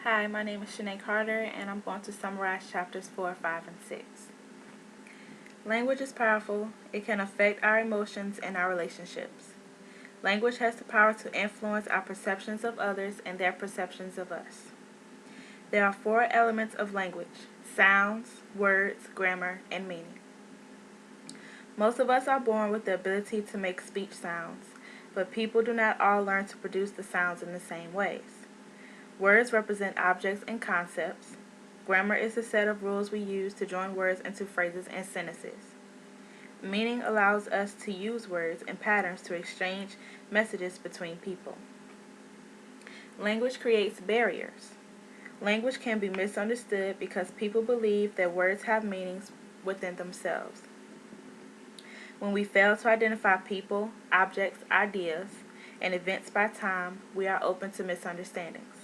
Hi, my name is Shanae Carter, and I'm going to summarize chapters 4, 5, and 6. Language is powerful. It can affect our emotions and our relationships. Language has the power to influence our perceptions of others and their perceptions of us. There are 4 elements of language: sounds, words, grammar, and meaning. Most of us are born with the ability to make speech sounds, but people do not all learn to produce the sounds in the same ways. Words represent objects and concepts. Grammar is the set of rules we use to join words into phrases and sentences. Meaning allows us to use words and patterns to exchange messages between people. Language creates barriers. Language can be misunderstood because people believe that words have meanings within themselves. When we fail to identify people, objects, ideas, and events by time, we are open to misunderstandings.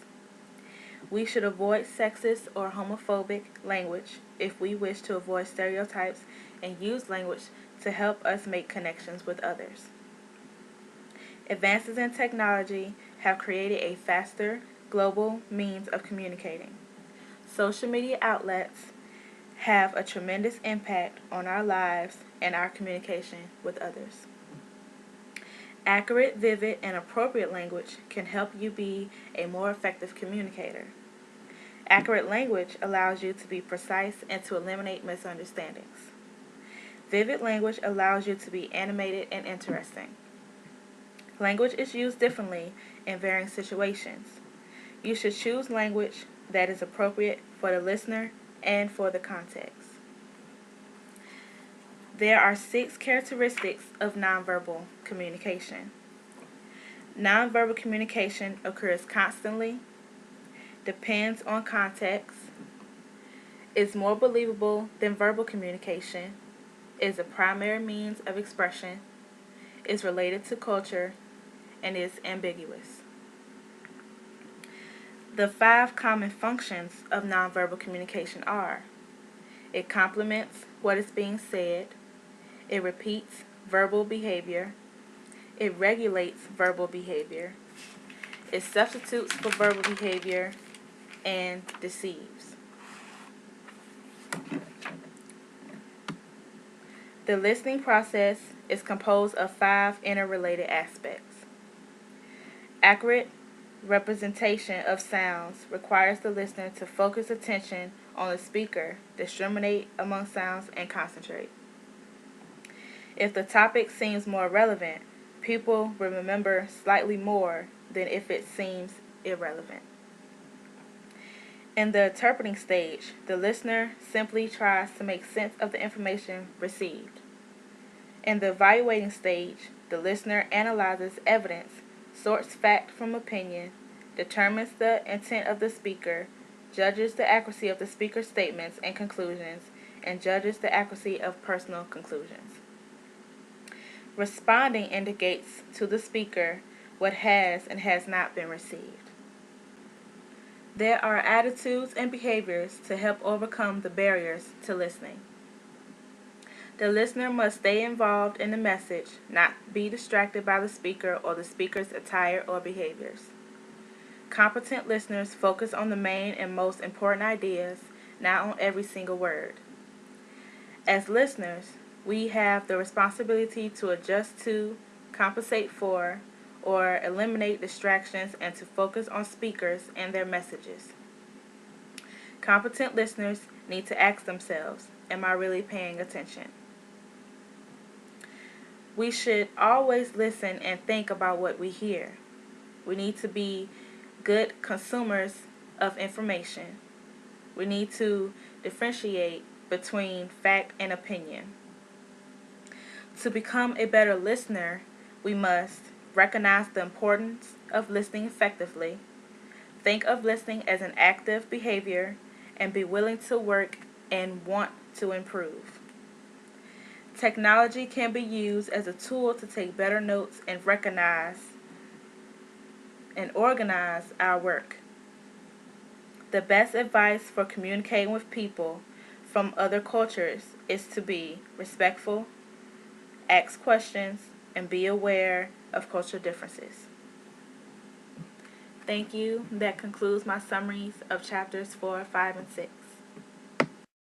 We should avoid sexist or homophobic language if we wish to avoid stereotypes and use language to help us make connections with others. Advances in technology have created a faster, global means of communicating. Social media outlets have a tremendous impact on our lives and our communication with others. Accurate, vivid, and appropriate language can help you be a more effective communicator. Accurate language allows you to be precise and to eliminate misunderstandings. Vivid language allows you to be animated and interesting. Language is used differently in varying situations. You should choose language that is appropriate for the listener and for the context. There are 6 characteristics of nonverbal communication. Nonverbal communication occurs constantly, depends on context, is more believable than verbal communication, is a primary means of expression, is related to culture, and is ambiguous. The 5 common functions of nonverbal communication are: it complements what is being said, it repeats verbal behavior, it regulates verbal behavior, it substitutes for verbal behavior, and deceives. The listening process is composed of 5 interrelated aspects. Accurate representation of sounds requires the listener to focus attention on the speaker, discriminate among sounds, and concentrate. If the topic seems more relevant, people will remember slightly more than if it seems irrelevant. In the interpreting stage, the listener simply tries to make sense of the information received. In the evaluating stage, the listener analyzes evidence, sorts fact from opinion, determines the intent of the speaker, judges the accuracy of the speaker's statements and conclusions, and judges the accuracy of personal conclusions. Responding indicates to the speaker what has and has not been received. There are attitudes and behaviors to help overcome the barriers to listening. The listener must stay involved in the message, not be distracted by the speaker or the speaker's attire or behaviors. Competent listeners focus on the main and most important ideas, not on every single word. As listeners, we have the responsibility to adjust to, compensate for, or eliminate distractions and to focus on speakers and their messages. Competent listeners need to ask themselves, am I really paying attention? We should always listen and think about what we hear. We need to be good consumers of information. We need to differentiate between fact and opinion. To become a better listener, we must recognize the importance of listening effectively, think of listening as an active behavior, and be willing to work and want to improve. Technology can be used as a tool to take better notes and recognize and organize our work. The best advice for communicating with people from other cultures is to be respectful, ask questions, and be aware of cultural differences. Thank you. That concludes my summaries of chapters 4, 5, and 6.